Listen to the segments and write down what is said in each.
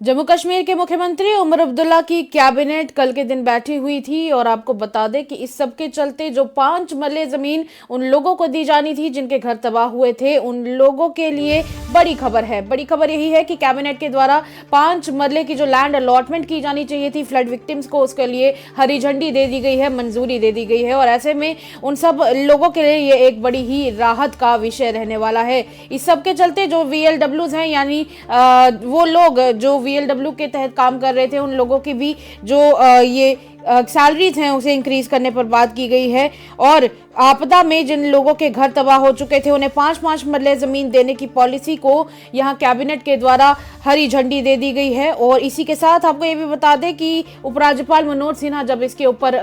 जम्मू कश्मीर के मुख्यमंत्री उमर अब्दुल्ला की कैबिनेट कल के दिन बैठी हुई थी और आपको बता दें कि इस सब के चलते जो 5 मरले जमीन उन लोगों को दी जानी थी जिनके घर तबाह हुए थे, उन लोगों के लिए बड़ी खबर है। बड़ी खबर यही है कि कैबिनेट के द्वारा 5 मरले की जो लैंड अलॉटमेंट की जानी चाहिए थी फ्लड विक्टिम्स को, उसके लिए हरी झंडी दे दी गई है, मंजूरी दे दी गई है। और ऐसे में उन सब लोगों के लिए ये एक बड़ी ही राहत का विषय रहने वाला है। इस सब के चलते जो VLWs हैं, यानी वो लोग जो VLW के तहत काम कर रहे थे, उन लोगों की भी जो ये सैलरीज हैं उसे इंक्रीज करने पर बात की गई है। और आपदा में जिन लोगों के घर तबाह हो चुके थे उन्हें 5-5 मरले जमीन देने की पॉलिसी को यहां कैबिनेट के द्वारा हरी झंडी दे दी गई है। और इसी के साथ आपको ये भी बता दें कि उपराज्यपाल मनोज सिन्हा जब इसके ऊपर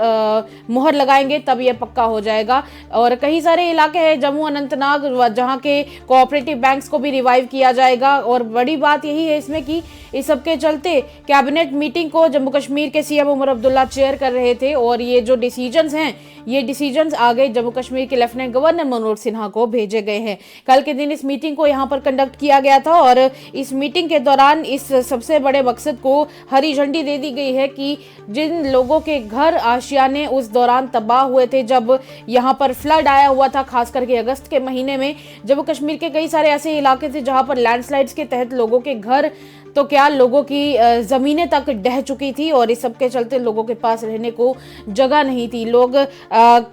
मुहर लगाएंगे तब यह पक्का हो जाएगा। और कई सारे इलाके हैं जम्मू अनंतनाग जहां के कोऑपरेटिव बैंक्स को भी रिवाइव किया जाएगा। और बड़ी बात यही है इसमें कि इस सबके चलते कैबिनेट मीटिंग को जम्मू कश्मीर के CM उमर अब्दुल्ला चेयर कर रहे थे और ये जो डिसीजंस हैं, ये डिसीजंस आगे जम्मू कश्मीर के लेफ्टिनेंट गवर्नर मनोज सिन्हा को भेजे गए हैं। कल के दिन इस मीटिंग को यहां पर कंडक्ट किया गया था और इस मीटिंग के दौरान इस सबसे बड़े मकसद को हरी झंडी दे दी गई है कि जिन लोगों के घर आशियाने उस दौरान तबाह हुए थे जब यहां पर फ्लड आया हुआ था, खास करके अगस्त के महीने में जम्मू कश्मीर के कई सारे ऐसे इलाके थे जहां पर लैंडस्लाइड्स के तहत लोगों के घर तो क्या लोगों की जमीनें तक ढह चुकी थी और इस सब के चलते लोगों के पास रहने को जगह नहीं थी। लोग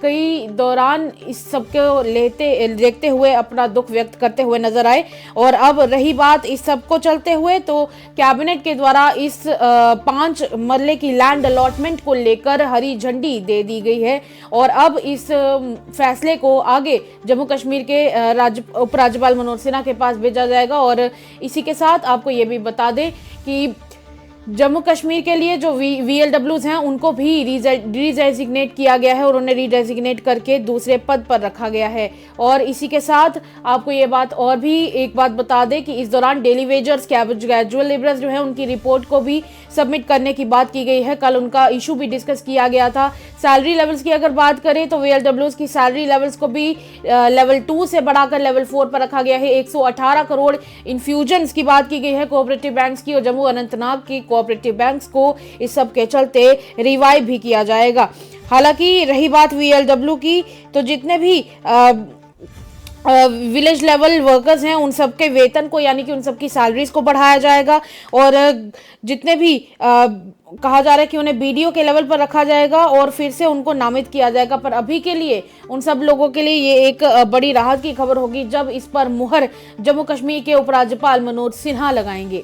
कई दौरान इस सब को देखते हुए अपना दुख व्यक्त करते हुए नजर आए। और अब रही बात इस सब को चलते हुए, तो कैबिनेट के द्वारा इस 5 मरले की लैंड अलॉटमेंट को लेकर हरी झंडी दे दी गई है। और अब इस फैसले को आगे जम्मू कश्मीर के उपराज्यपाल मनोज सिन्हा के पास भेजा जाएगा। और इसी के साथ आपको ये भी बता दें कि जम्मू कश्मीर के लिए जो VLWs हैं उनको भी रीडेजिग्नेट किया गया है और उन्हें रीडेजिग्नेट करके दूसरे पद पर रखा गया है। और इसी के साथ आपको ये बात और भी एक बात बता दें कि इस दौरान डेली वेजर्स, कैजुअल लेबरर्स जो है उनकी रिपोर्ट को भी सबमिट करने की बात की गई है। कल उनका इशू भी डिस्कस किया गया था। सैलरी लेवल्स की अगर बात करें तो VLWs की सैलरी लेवल्स को भी लेवल 2 से बढ़ाकर लेवल 4 पर रखा गया है। 118 करोड़ इन्फ्यूजन्स की बात की गई है कोऑपरेटिव बैंक्स की, और जम्मू अनंतनाग की कोऑपरेटिव बैंक्स को इस सब के चलते रिवाइव भी किया जाएगा। हालांकि रही बात VLW की, तो जितने भी विलेज लेवल वर्कर्स हैं उन सबके वेतन को, यानी कि उन सबकी सैलरीज को बढ़ाया जाएगा। और जितने भी कहा जा रहा है कि उन्हें BDO के लेवल पर रखा जाएगा और फिर से उनको नामित किया जाएगा। पर अभी के लिए उन सब लोगों के लिए ये एक बड़ी राहत की खबर होगी जब इस पर मुहर जम्मू कश्मीर के उपराज्यपाल मनोज सिन्हा लगाएंगे।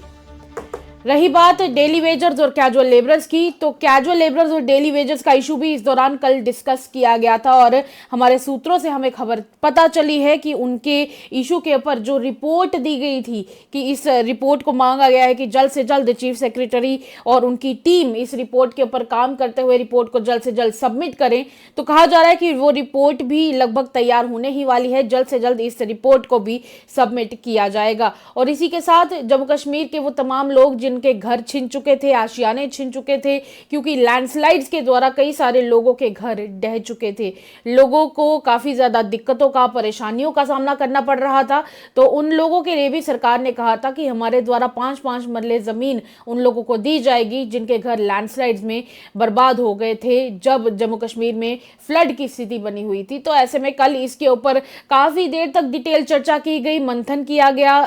रही बात डेली वेजर्स और कैजुअल लेबरर्स की, तो कैजुअल लेबरर्स और डेली वेजर्स का इशू भी इस दौरान कल डिस्कस किया गया था। और हमारे सूत्रों से हमें खबर पता चली है कि उनके इशू के ऊपर जो रिपोर्ट दी गई थी कि इस रिपोर्ट को मांगा गया है कि जल्द से जल्द चीफ सेक्रेटरी और उनकी टीम इस रिपोर्ट के ऊपर काम करते हुए रिपोर्ट को जल्द से जल्द सबमिट करें। तो कहा जा रहा है कि वो रिपोर्ट भी लगभग तैयार होने ही वाली है, जल्द से जल्द इस रिपोर्ट को भी सबमिट किया जाएगा। और इसी के साथ जम्मू कश्मीर के वो तमाम लोग जिनके घर छिन चुके थे, आशियाने छिन चुके थे, क्योंकि लैंडस्लाइड्स के द्वारा कई सारे लोगों के घर ढह चुके थे, लोगों को काफी ज्यादा दिक्कतों का, परेशानियों का सामना करना पड़ रहा था। तो उन लोगों के लिए भी सरकार ने कहा था कि हमारे द्वारा 5-5 मरले जमीन उन लोगों को दी जाएगी जिनके घर लैंडस्लाइड्स में बर्बाद हो गए थे जब जम्मू कश्मीर में फ्लड की स्थिति बनी हुई थी। तो ऐसे में कल इसके ऊपर काफी देर तक डिटेल चर्चा की गई, मंथन किया गया।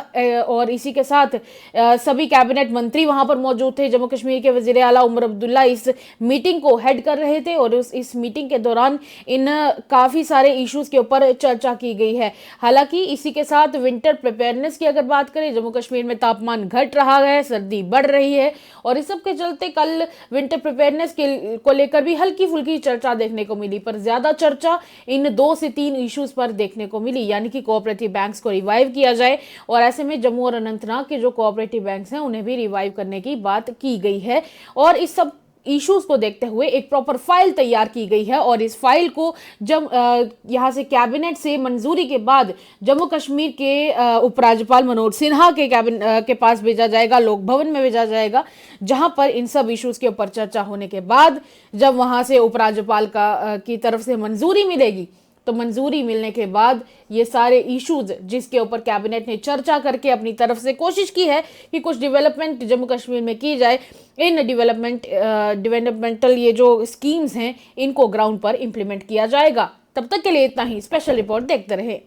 और इसी के साथ सभी कैबिनेट मंत्री वहां पर मौजूद थे। जम्मू कश्मीर के वजीर आला उमर अब्दुल्ला इस मीटिंग को हेड कर रहे थे और इस मीटिंग के दौरान इन काफी सारे इश्यूज के ऊपर चर्चा की गई है। हालांकि इसी के साथ विंटर प्रिपेयरनेस की अगर बात करें, जम्मू कश्मीर में तापमान घट रहा है, सर्दी बढ़ रही है और इस सब के चलते कल विंटर प्रिपेयरनेस को लेकर भी हल्की फुल्की चर्चा देखने को मिली, पर ज्यादा चर्चा इन 2 से 3 इश्यूज पर देखने को मिली, यानी कि कोऑपरेटिव बैंक्स को रिवाइव किया जाए और ऐसे में जम्मू और अनंतनाग के जो कोऑपरेटिव बैंक्स हैं उन्हें भी रिवाइव करने की बात की गई है। और इस सब इश्यूज को देखते हुए एक प्रॉपर फाइल तैयार की गई है और इस फाइल को जब यहां से कैबिनेट से मंजूरी के बाद जम्मू कश्मीर के उपराज्यपाल मनोज सिन्हा के पास भेजा जाएगा, लोक भवन में भेजा जाएगा, जहां पर इन सब इश्यूज के ऊपर चर्चा होने के बाद जब वहां से उपराज्यपाल की तरफ से मंजूरी मिलेगी तो मंजूरी मिलने के बाद ये सारे इश्यूज जिसके ऊपर कैबिनेट ने चर्चा करके अपनी तरफ से कोशिश की है कि कुछ डेवलपमेंट जम्मू कश्मीर में की जाए, इन डेवलपमेंटल ये जो स्कीम्स हैं इनको ग्राउंड पर इंप्लीमेंट किया जाएगा। तब तक के लिए इतना ही। स्पेशल रिपोर्ट देखते रहे।